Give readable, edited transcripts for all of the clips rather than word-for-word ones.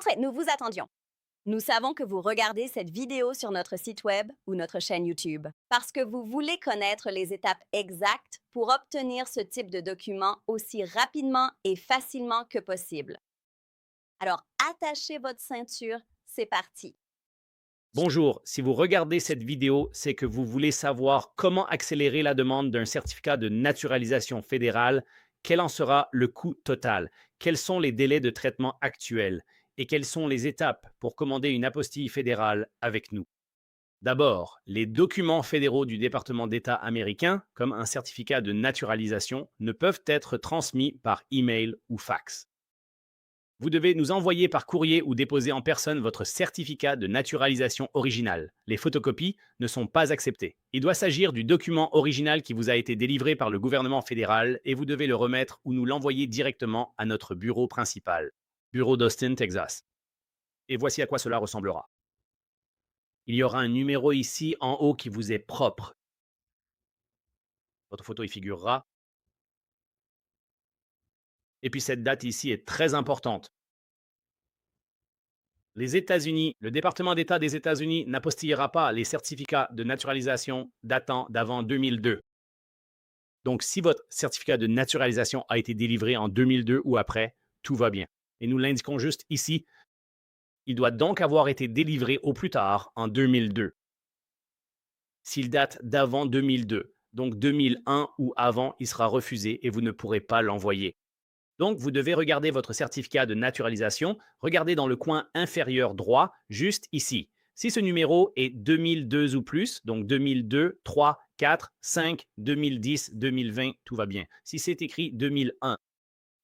Entrez, nous vous attendions. Nous savons que vous regardez cette vidéo sur notre site web ou notre chaîne YouTube parce que vous voulez connaître les étapes exactes pour obtenir ce type de document aussi rapidement et facilement que possible. Alors, attachez votre ceinture, c'est parti. Bonjour, si vous regardez cette vidéo, c'est que vous voulez savoir comment accélérer la demande d'un certificat de naturalisation fédérale, quel en sera le coût total, quels sont les délais de traitement actuels et quelles sont les étapes pour commander une apostille fédérale avec nous. D'abord, les documents fédéraux du département d'État américain, comme un certificat de naturalisation, ne peuvent être transmis par email ou fax. Vous devez nous envoyer par courrier ou déposer en personne votre certificat de naturalisation original. Les photocopies ne sont pas acceptées. Il doit s'agir du document original qui vous a été délivré par le gouvernement fédéral et vous devez le remettre ou nous l'envoyer directement à notre bureau principal, bureau d'Austin, Texas. Et voici à quoi cela ressemblera. Il y aura un numéro ici en haut qui vous est propre. Votre photo y figurera. Et puis cette date ici est très importante. Les États-Unis, le département d'État des États-Unis n'apostillera pas les certificats de naturalisation datant d'avant 2002. Donc, si votre certificat de naturalisation a été délivré en 2002 ou après, tout va bien. Et nous l'indiquons juste ici, il doit donc avoir été délivré au plus tard en 2002. S'il date d'avant 2002, donc 2001 ou avant, il sera refusé et vous ne pourrez pas l'envoyer. Donc, vous devez regarder votre certificat de naturalisation, regardez dans le coin inférieur droit, juste ici. Si ce numéro est 2002 ou plus, donc 2002, 3, 4, 5, 2010, 2020, tout va bien. Si c'est écrit 2001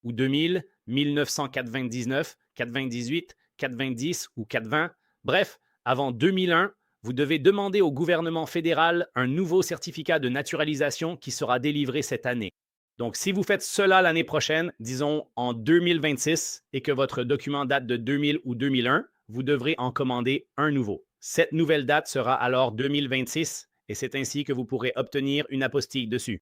ou 2000, 1999, 98, 90 ou 420, bref, avant 2001, vous devez demander au gouvernement fédéral un nouveau certificat de naturalisation qui sera délivré cette année. Donc, si vous faites cela l'année prochaine, disons en 2026, et que votre document date de 2000 ou 2001, vous devrez en commander un nouveau. Cette nouvelle date sera alors 2026 et c'est ainsi que vous pourrez obtenir une apostille dessus.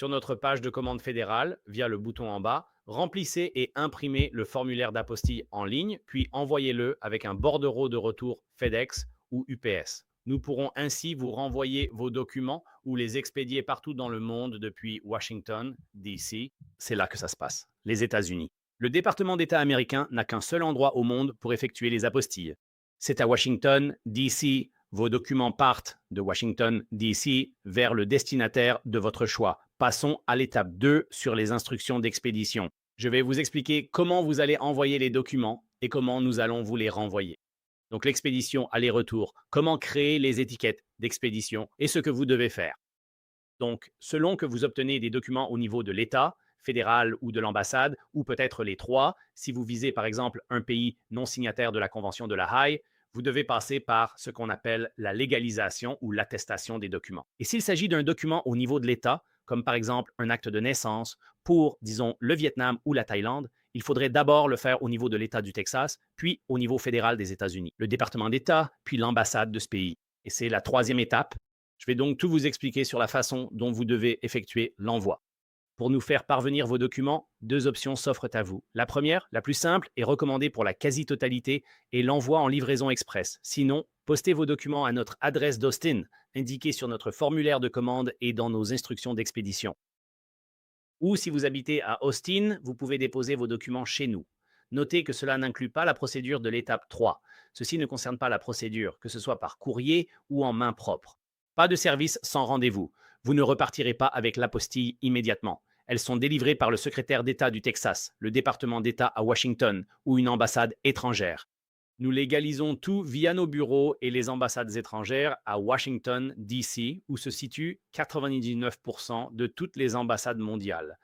Sur notre page de commande fédérale, via le bouton en bas, remplissez et imprimez le formulaire d'apostille en ligne, puis envoyez-le avec un bordereau de retour FedEx ou UPS. Nous pourrons ainsi vous renvoyer vos documents ou les expédier partout dans le monde depuis Washington, D.C. C'est là que ça se passe, les États-Unis. Le département d'État américain n'a qu'un seul endroit au monde pour effectuer les apostilles. C'est à Washington, D.C. Vos documents partent de Washington, D.C. vers le destinataire de votre choix. Passons à l'étape 2 sur les instructions d'expédition. Je vais vous expliquer comment vous allez envoyer les documents et comment nous allons vous les renvoyer. Donc l'expédition aller-retour, comment créer les étiquettes d'expédition et ce que vous devez faire. Donc, selon que vous obtenez des documents au niveau de l'État, fédéral ou de l'ambassade, ou peut-être les trois, si vous visez par exemple un pays non signataire de la Convention de la Haye, vous devez passer par ce qu'on appelle la légalisation ou l'attestation des documents. Et s'il s'agit d'un document au niveau de l'État, comme par exemple un acte de naissance pour, disons, le Vietnam ou la Thaïlande, il faudrait d'abord le faire au niveau de l'État du Texas, puis au niveau fédéral des États-Unis, le département d'État, puis l'ambassade de ce pays. Et c'est la troisième étape. Je vais donc tout vous expliquer sur la façon dont vous devez effectuer l'envoi. Pour nous faire parvenir vos documents, deux options s'offrent à vous. La première, la plus simple et recommandée pour la quasi-totalité, est l'envoi en livraison express. Sinon, postez vos documents à notre adresse d'Austin, indiquée sur notre formulaire de commande et dans nos instructions d'expédition. Ou si vous habitez à Austin, vous pouvez déposer vos documents chez nous. Notez que cela n'inclut pas la procédure de l'étape 3. Ceci ne concerne pas la procédure, que ce soit par courrier ou en main propre. Pas de service sans rendez-vous. Vous ne repartirez pas avec l'apostille immédiatement. Elles sont délivrées par le secrétaire d'État du Texas, le département d'État à Washington ou une ambassade étrangère. Nous légalisons tout via nos bureaux et les ambassades étrangères à Washington, D.C., où se situent 99% de toutes les ambassades mondiales.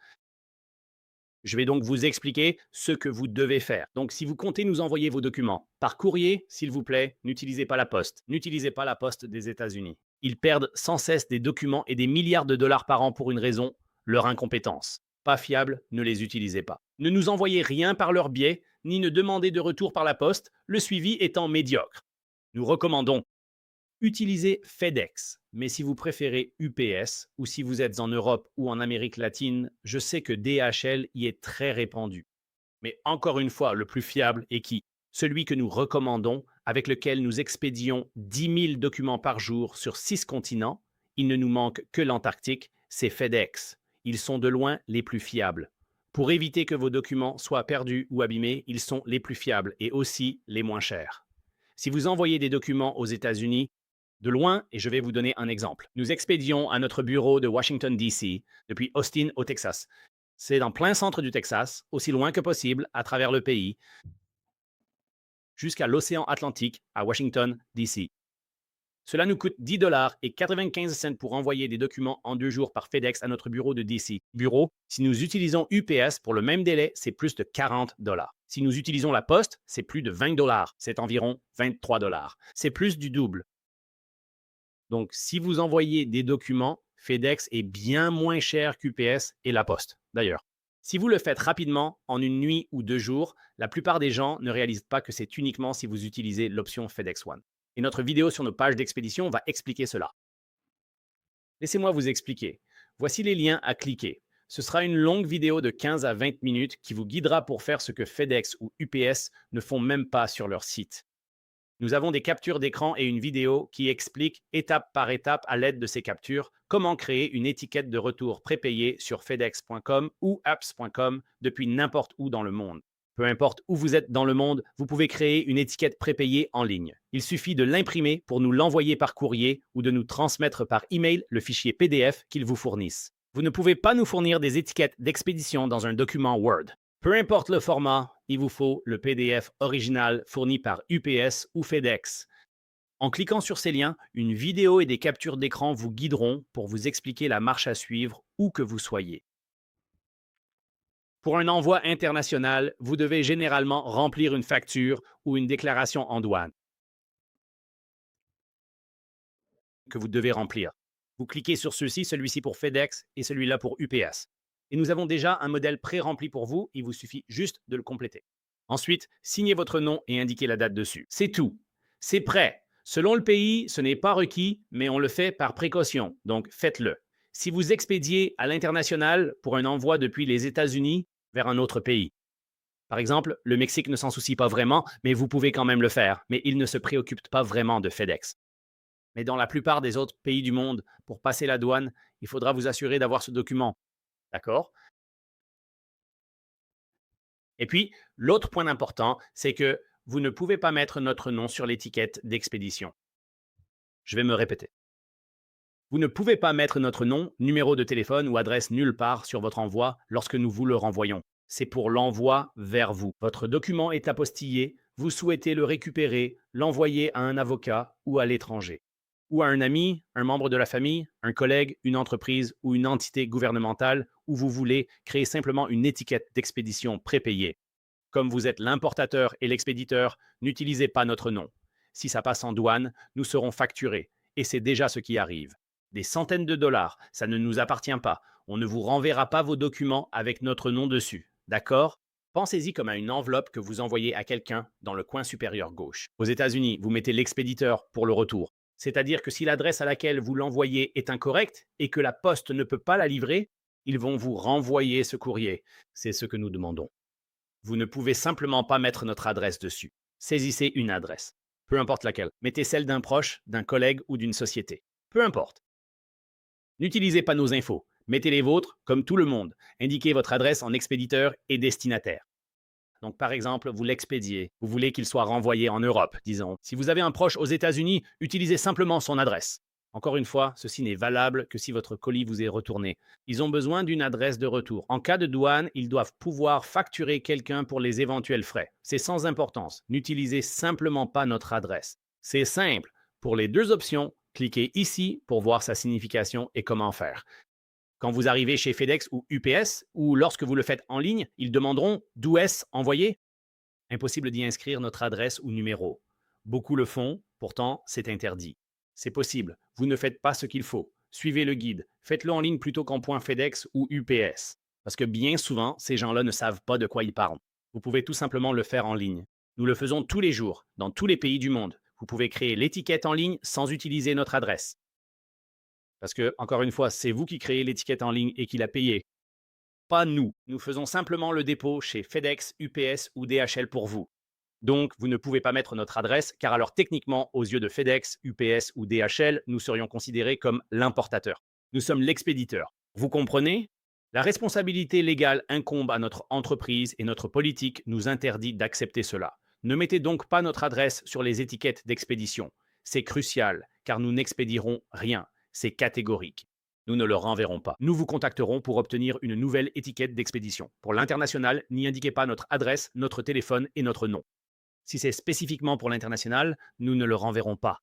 Je vais donc vous expliquer ce que vous devez faire. Donc, si vous comptez nous envoyer vos documents par courrier, s'il vous plaît, n'utilisez pas la poste. N'utilisez pas la poste des États-Unis. Ils perdent sans cesse des documents et des milliards de dollars par an pour une raison, leur incompétence. Pas fiable, ne les utilisez pas. Ne nous envoyez rien par leur biais, ni ne demandez de retour par la poste, le suivi étant médiocre. Nous recommandons Utilisez FedEx, mais si vous préférez UPS ou si vous êtes en Europe ou en Amérique latine, je sais que DHL y est très répandu. Mais encore une fois, le plus fiable est qui? Celui que nous recommandons, avec lequel nous expédions 10 000 documents par jour sur 6 continents. Il ne nous manque que l'Antarctique, c'est FedEx. Ils sont de loin les plus fiables. Pour éviter que vos documents soient perdus ou abîmés, ils sont les plus fiables et aussi les moins chers. Si vous envoyez des documents aux États-Unis, de loin, et je vais vous donner un exemple. Nous expédions à notre bureau de Washington, D.C., depuis Austin, au Texas. C'est dans plein centre du Texas, aussi loin que possible, à travers le pays, jusqu'à l'océan Atlantique, à Washington, D.C. Cela nous coûte 10 $ et 95 cents pour envoyer des documents en 2 jours par FedEx à notre bureau de DC. Bureau, si nous utilisons UPS pour le même délai, c'est plus de 40 $. Si nous utilisons la Poste, c'est plus de 20 $. C'est environ 23 $. C'est plus du double. Donc, si vous envoyez des documents, FedEx est bien moins cher qu'UPS et la Poste, d'ailleurs. Si vous le faites rapidement, en une nuit ou 2 jours, la plupart des gens ne réalisent pas que c'est uniquement si vous utilisez l'option FedEx One. Et notre vidéo sur nos pages d'expédition va expliquer cela. Laissez-moi vous expliquer. Voici les liens à cliquer. Ce sera une longue vidéo de 15 à 20 minutes qui vous guidera pour faire ce que FedEx ou UPS ne font même pas sur leur site. Nous avons des captures d'écran et une vidéo qui explique étape par étape à l'aide de ces captures comment créer une étiquette de retour prépayée sur fedex.com ou apps.com depuis n'importe où dans le monde. Peu importe où vous êtes dans le monde, vous pouvez créer une étiquette prépayée en ligne. Il suffit de l'imprimer pour nous l'envoyer par courrier ou de nous transmettre par email le fichier PDF qu'ils vous fournissent. Vous ne pouvez pas nous fournir des étiquettes d'expédition dans un document Word. Peu importe le format, il vous faut le PDF original fourni par UPS ou FedEx. En cliquant sur ces liens, une vidéo et des captures d'écran vous guideront pour vous expliquer la marche à suivre où que vous soyez. Pour un envoi international, vous devez généralement remplir une facture ou une déclaration en douane que vous devez remplir. Vous cliquez sur ceux-ci, celui-ci pour FedEx et celui-là pour UPS. Et nous avons déjà un modèle pré-rempli pour vous, il vous suffit juste de le compléter. Ensuite, signez votre nom et indiquez la date dessus. C'est tout. C'est prêt. Selon le pays, ce n'est pas requis, mais on le fait par précaution, donc faites-le. Si vous expédiez à l'international pour un envoi depuis les États-Unis vers un autre pays, par exemple, le Mexique ne s'en soucie pas vraiment, mais vous pouvez quand même le faire, mais il ne se préoccupe pas vraiment de FedEx. Mais dans la plupart des autres pays du monde, pour passer la douane, il faudra vous assurer d'avoir ce document. D'accord? Et puis, l'autre point important, c'est que vous ne pouvez pas mettre notre nom sur l'étiquette d'expédition. Je vais me répéter. Vous ne pouvez pas mettre notre nom, numéro de téléphone ou adresse nulle part sur votre envoi lorsque nous vous le renvoyons. C'est pour l'envoi vers vous. Votre document est apostillé, vous souhaitez le récupérer, l'envoyer à un avocat ou à l'étranger, ou à un ami, un membre de la famille, un collègue, une entreprise ou une entité gouvernementale où vous voulez créer simplement une étiquette d'expédition prépayée. Comme vous êtes l'importateur et l'expéditeur, n'utilisez pas notre nom. Si ça passe en douane, nous serons facturés, et c'est déjà ce qui arrive. Des centaines de dollars, ça ne nous appartient pas. On ne vous renverra pas vos documents avec notre nom dessus. D'accord? Pensez-y comme à une enveloppe que vous envoyez à quelqu'un dans le coin supérieur gauche. Aux États-Unis, vous mettez l'expéditeur pour le retour. C'est-à-dire que si l'adresse à laquelle vous l'envoyez est incorrecte et que la poste ne peut pas la livrer, ils vont vous renvoyer ce courrier. C'est ce que nous demandons. Vous ne pouvez simplement pas mettre notre adresse dessus. Saisissez une adresse. Peu importe laquelle. Mettez celle d'un proche, d'un collègue ou d'une société. Peu importe. N'utilisez pas nos infos. Mettez les vôtres, comme tout le monde. Indiquez votre adresse en expéditeur et destinataire. Donc, par exemple, vous l'expédiez. Vous voulez qu'il soit renvoyé en Europe, disons. Si vous avez un proche aux États-Unis, utilisez simplement son adresse. Encore une fois, ceci n'est valable que si votre colis vous est retourné. Ils ont besoin d'une adresse de retour. En cas de douane, ils doivent pouvoir facturer quelqu'un pour les éventuels frais. C'est sans importance. N'utilisez simplement pas notre adresse. C'est simple. Pour les deux options, cliquez ici pour voir sa signification et comment faire. Quand vous arrivez chez FedEx ou UPS, ou lorsque vous le faites en ligne, ils demanderont d'où est-ce envoyé. Impossible d'y inscrire notre adresse ou numéro. Beaucoup le font, pourtant c'est interdit. C'est possible, vous ne faites pas ce qu'il faut. Suivez le guide, faites-le en ligne plutôt qu'en point FedEx ou UPS. Parce que bien souvent, ces gens-là ne savent pas de quoi ils parlent. Vous pouvez tout simplement le faire en ligne. Nous le faisons tous les jours, dans tous les pays du monde. Vous pouvez créer l'étiquette en ligne sans utiliser notre adresse. Parce que, encore une fois, c'est vous qui créez l'étiquette en ligne et qui la payez, pas nous. Nous faisons simplement le dépôt chez FedEx, UPS ou DHL pour vous. Donc, vous ne pouvez pas mettre notre adresse, car alors techniquement, aux yeux de FedEx, UPS ou DHL, nous serions considérés comme l'importateur. Nous sommes l'expéditeur. Vous comprenez? La responsabilité légale incombe à notre entreprise et notre politique nous interdit d'accepter cela. Ne mettez donc pas notre adresse sur les étiquettes d'expédition. C'est crucial, car nous n'expédierons rien. C'est catégorique. Nous ne le renverrons pas. Nous vous contacterons pour obtenir une nouvelle étiquette d'expédition. Pour l'international, n'y indiquez pas notre adresse, notre téléphone et notre nom. Si c'est spécifiquement pour l'international, nous ne le renverrons pas.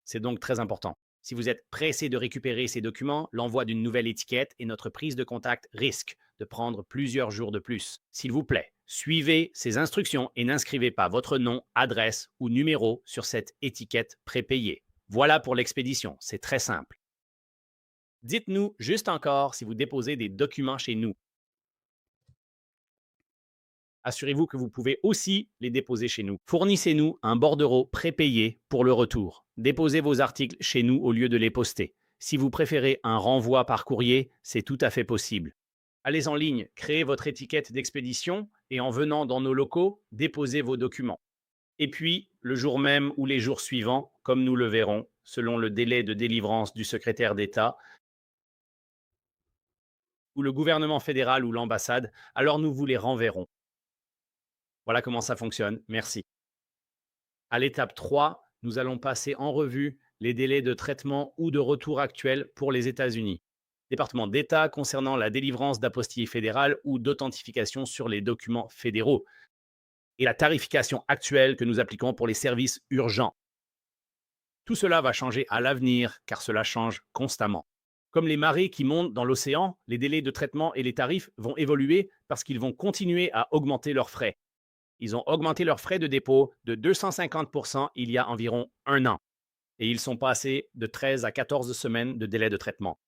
C'est donc très important. Si vous êtes pressé de récupérer ces documents, l'envoi d'une nouvelle étiquette et notre prise de contact risque de prendre plusieurs jours de plus. S'il vous plaît, suivez ces instructions et n'inscrivez pas votre nom, adresse ou numéro sur cette étiquette prépayée. Voilà pour l'expédition, c'est très simple. Dites-nous juste encore si vous déposez des documents chez nous. Assurez-vous que vous pouvez aussi les déposer chez nous. Fournissez-nous un bordereau prépayé pour le retour. Déposez vos articles chez nous au lieu de les poster. Si vous préférez un renvoi par courrier, c'est tout à fait possible. Allez en ligne, créez votre étiquette d'expédition et en venant dans nos locaux, déposez vos documents. Et puis, le jour même ou les jours suivants, comme nous le verrons, selon le délai de délivrance du secrétaire d'État, ou le gouvernement fédéral ou l'ambassade, alors nous vous les renverrons. Voilà comment ça fonctionne. Merci. À l'étape 3, nous allons passer en revue les délais de traitement ou de retour actuels pour les États-Unis. Département d'État concernant la délivrance d'apostilles fédérales ou d'authentification sur les documents fédéraux et la tarification actuelle que nous appliquons pour les services urgents. Tout cela va changer à l'avenir car cela change constamment. Comme les marées qui montent dans l'océan, les délais de traitement et les tarifs vont évoluer parce qu'ils vont continuer à augmenter leurs frais. Ils ont augmenté leurs frais de dépôt de 250% il y a environ un an. Et ils sont passés de 13 à 14 semaines de délai de traitement.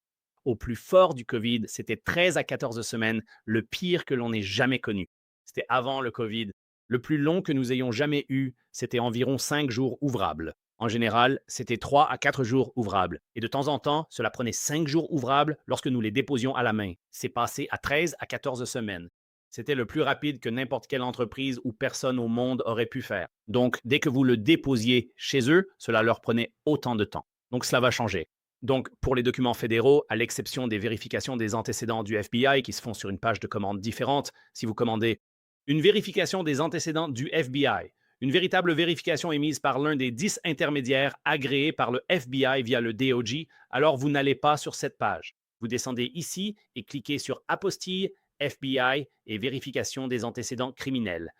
Au plus fort du COVID, c'était 13 à 14 semaines, le pire que l'on ait jamais connu. C'était avant le COVID. Le plus long que nous ayons jamais eu, c'était environ 5 jours ouvrables. En général, c'était 3 à 4 jours ouvrables. Et de temps en temps, cela prenait 5 jours ouvrables lorsque nous les déposions à la main. C'est passé à 13 à 14 semaines. C'était le plus rapide que n'importe quelle entreprise ou personne au monde aurait pu faire. Donc, dès que vous le déposiez chez eux, cela leur prenait autant de temps. Donc, cela va changer. Donc, pour les documents fédéraux, à l'exception des vérifications des antécédents du FBI qui se font sur une page de commande différente, si vous commandez une vérification des antécédents du FBI, une véritable vérification émise par l'un des 10 intermédiaires agréés par le FBI via le DOJ, alors vous n'allez pas sur cette page. Vous descendez ici et cliquez sur Apostille, FBI et vérification des antécédents criminels.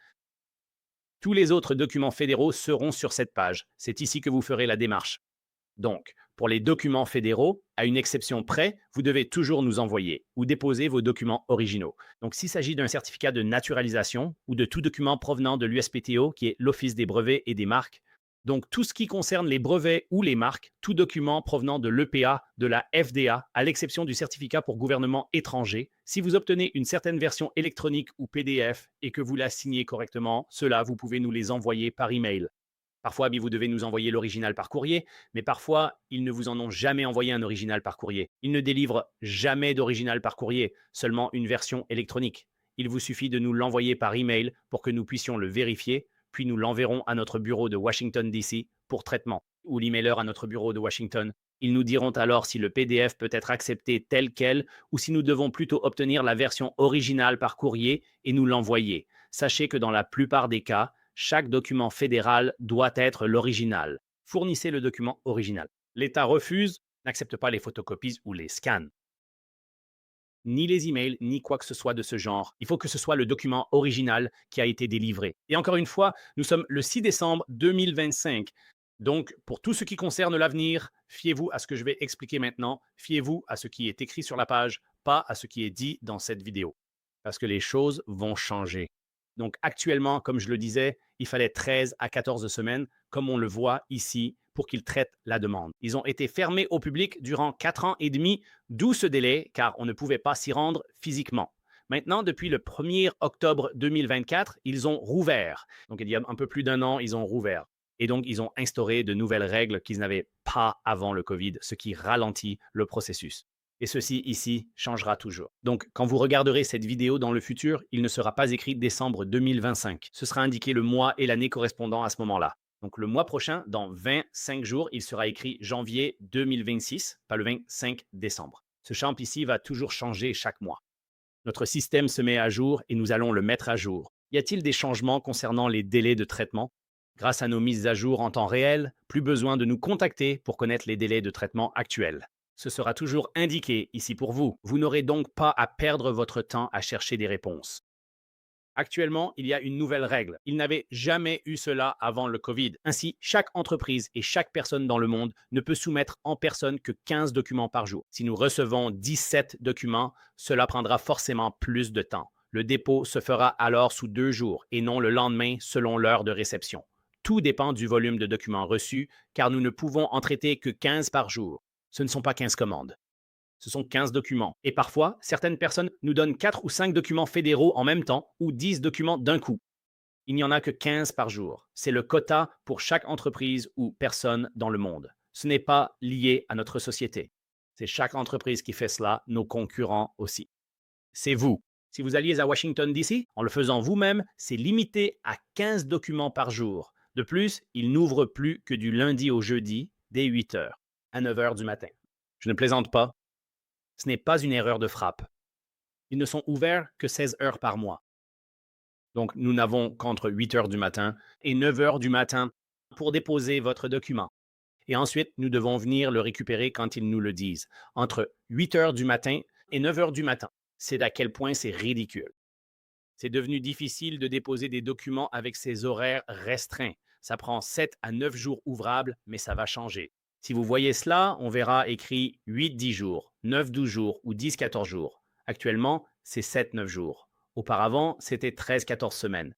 Tous les autres documents fédéraux seront sur cette page. C'est ici que vous ferez la démarche. Donc, pour les documents fédéraux, à une exception près, vous devez toujours nous envoyer ou déposer vos documents originaux. Donc, s'il s'agit d'un certificat de naturalisation ou de tout document provenant de l'USPTO, qui est l'Office des brevets et des marques, donc tout ce qui concerne les brevets ou les marques, tout document provenant de l'EPA, de la FDA, à l'exception du certificat pour gouvernement étranger, si vous obtenez une certaine version électronique ou PDF et que vous la signez correctement, cela, vous pouvez nous les envoyer par email. Parfois, vous devez nous envoyer l'original par courrier, mais parfois, ils ne vous en ont jamais envoyé un original par courrier. Ils ne délivrent jamais d'original par courrier, seulement une version électronique. Il vous suffit de nous l'envoyer par email pour que nous puissions le vérifier, puis nous l'enverrons à notre bureau de Washington, D.C. pour traitement, ou l'emailer à notre bureau de Washington. Ils nous diront alors si le PDF peut être accepté tel quel ou si nous devons plutôt obtenir la version originale par courrier et nous l'envoyer. Sachez que dans la plupart des cas, chaque document fédéral doit être l'original. Fournissez le document original. L'État refuse, n'accepte pas les photocopies ou les scans. Ni les emails, ni quoi que ce soit de ce genre. Il faut que ce soit le document original qui a été délivré. Et encore une fois, nous sommes le 6 décembre 2025. Donc, pour tout ce qui concerne l'avenir, fiez-vous à ce que je vais expliquer maintenant. Fiez-vous à ce qui est écrit sur la page, pas à ce qui est dit dans cette vidéo. Parce que les choses vont changer. Donc, actuellement, comme je le disais, il fallait 13 à 14 semaines, comme on le voit ici, pour qu'ils traitent la demande. Ils ont été fermés au public durant 4 ans et demi, d'où ce délai, car on ne pouvait pas s'y rendre physiquement. Maintenant, depuis le 1er octobre 2024, ils ont rouvert. Donc, il y a un peu plus d'un an, ils ont rouvert. Et donc, ils ont instauré de nouvelles règles qu'ils n'avaient pas avant le COVID, ce qui ralentit le processus. Et ceci ici changera toujours. Donc, quand vous regarderez cette vidéo dans le futur, il ne sera pas écrit décembre 2025. Ce sera indiqué le mois et l'année correspondant à ce moment-là. Donc, le mois prochain, dans 25 jours, il sera écrit janvier 2026, pas le 25 décembre. Ce champ ici va toujours changer chaque mois. Notre système se met à jour et nous allons le mettre à jour. Y a-t-il des changements concernant les délais de traitement? Grâce à nos mises à jour en temps réel, plus besoin de nous contacter pour connaître les délais de traitement actuels. Ce sera toujours indiqué ici pour vous. Vous n'aurez donc pas à perdre votre temps à chercher des réponses. Actuellement, il y a une nouvelle règle. Il n'avait jamais eu cela avant le COVID. Ainsi, chaque entreprise et chaque personne dans le monde ne peut soumettre en personne que 15 documents par jour. Si nous recevons 17 documents, cela prendra forcément plus de temps. Le dépôt se fera alors sous 2 jours et non le lendemain selon l'heure de réception. Tout dépend du volume de documents reçus, car nous ne pouvons en traiter que 15 par jour. Ce ne sont pas 15 commandes. Ce sont 15 documents. Et parfois, certaines personnes nous donnent 4 ou 5 documents fédéraux en même temps ou 10 documents d'un coup. Il n'y en a que 15 par jour. C'est le quota pour chaque entreprise ou personne dans le monde. Ce n'est pas lié à notre société. C'est chaque entreprise qui fait cela, nos concurrents aussi. C'est vous. Si vous alliez à Washington, D.C., en le faisant vous-même, c'est limité à 15 documents par jour. De plus, il n'ouvre plus que du lundi au jeudi, dès 8 heures, à 9 heures du matin. Je ne plaisante pas. Ce n'est pas une erreur de frappe. Ils ne sont ouverts que 16 heures par mois. Donc, nous n'avons qu'entre 8 heures du matin et 9 heures du matin pour déposer votre document. Et ensuite, nous devons venir le récupérer quand ils nous le disent, entre 8 heures du matin et 9 heures du matin. C'est à quel point c'est ridicule. C'est devenu difficile de déposer des documents avec ces horaires restreints. Ça prend 7 à 9 jours ouvrables, mais ça va changer. Si vous voyez cela, on verra écrit 8-10 jours, 9-12 jours ou 10-14 jours. Actuellement, c'est 7-9 jours. Auparavant, c'était 13-14 semaines.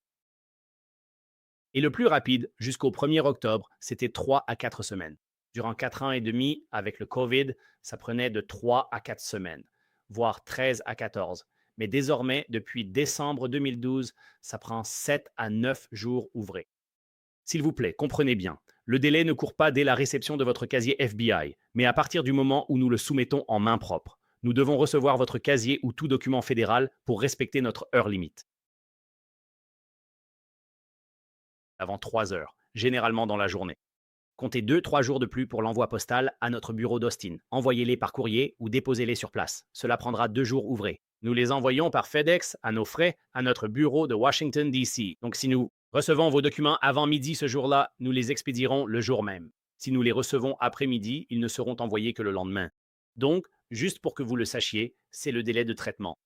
Et le plus rapide, jusqu'au 1er octobre, c'était 3 à 4 semaines. Durant 4 ans et demi, avec le COVID, ça prenait de 3 à 4 semaines, voire 13 à 14. Mais désormais, depuis décembre 2012, ça prend 7 à 9 jours ouvrés. S'il vous plaît, comprenez bien, le délai ne court pas dès la réception de votre casier FBI, mais à partir du moment où nous le soumettons en main propre. Nous devons recevoir votre casier ou tout document fédéral pour respecter notre heure limite. Avant 3 heures, généralement dans la journée. Comptez 2-3 jours de plus pour l'envoi postal à notre bureau d'Austin. Envoyez-les par courrier ou déposez-les sur place. Cela prendra 2 jours ouvrés. Nous les envoyons par FedEx à nos frais à notre bureau de Washington, D.C. Donc si nous recevons vos documents avant midi ce jour-là, nous les expédierons le jour même. Si nous les recevons après-midi, ils ne seront envoyés que le lendemain. Donc, juste pour que vous le sachiez, c'est le délai de traitement.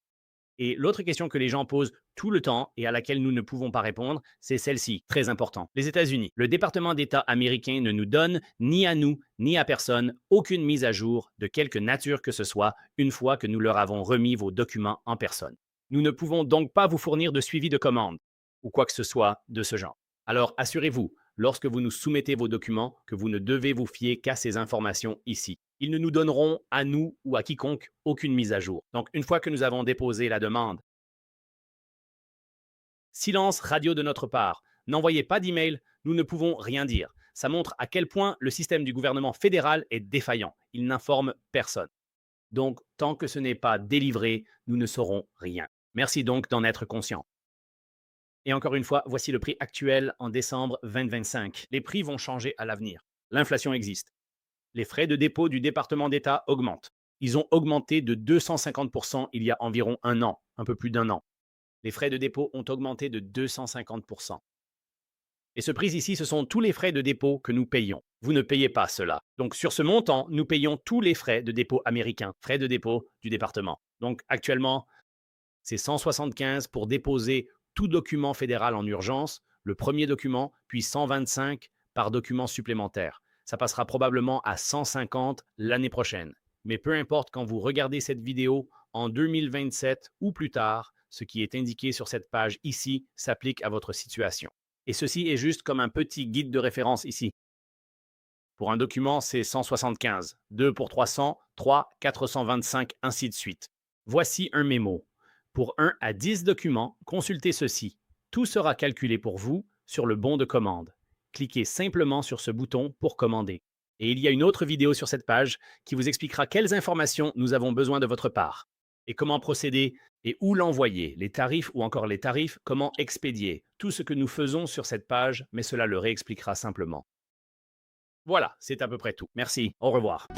Et l'autre question que les gens posent tout le temps et à laquelle nous ne pouvons pas répondre, c'est celle-ci, très important. Les États-Unis. Le département d'État américain ne nous donne, ni à nous, ni à personne, aucune mise à jour de quelque nature que ce soit une fois que nous leur avons remis vos documents en personne. Nous ne pouvons donc pas vous fournir de suivi de commande ou quoi que ce soit de ce genre. Alors assurez-vous, lorsque vous nous soumettez vos documents, que vous ne devez vous fier qu'à ces informations ici. Ils ne nous donneront à nous ou à quiconque aucune mise à jour. Donc, une fois que nous avons déposé la demande, silence radio de notre part. N'envoyez pas d'email, nous ne pouvons rien dire. Ça montre à quel point le système du gouvernement fédéral est défaillant. Il n'informe personne. Donc, tant que ce n'est pas délivré, nous ne saurons rien. Merci donc d'en être conscient. Et encore une fois, voici le prix actuel en décembre 2025. Les prix vont changer à l'avenir. L'inflation existe. Les frais de dépôt du département d'État augmentent. Ils ont augmenté de 250% il y a environ un an, un peu plus d'un an. Les frais de dépôt ont augmenté de 250%. Et ce prix ici, ce sont tous les frais de dépôt que nous payons. Vous ne payez pas cela. Donc sur ce montant, nous payons tous les frais de dépôt américains, frais de dépôt du département. Donc actuellement, c'est 175 pour déposer tout document fédéral en urgence, le premier document, puis 125 par document supplémentaire. Ça passera probablement à 150 l'année prochaine. Mais peu importe quand vous regardez cette vidéo en 2027 ou plus tard, ce qui est indiqué sur cette page ici s'applique à votre situation. Et ceci est juste comme un petit guide de référence ici. Pour un document, c'est 175, 2 pour 300, 3, 425, ainsi de suite. Voici un mémo. Pour 1 à 10 documents, consultez ceci. Tout sera calculé pour vous sur le bon de commande. Cliquez simplement sur ce bouton pour commander. Et il y a une autre vidéo sur cette page qui vous expliquera quelles informations nous avons besoin de votre part et comment procéder et où l'envoyer, les tarifs ou encore les tarifs, comment expédier. Tout ce que nous faisons sur cette page, mais cela le réexpliquera simplement. Voilà, c'est à peu près tout. Merci, au revoir.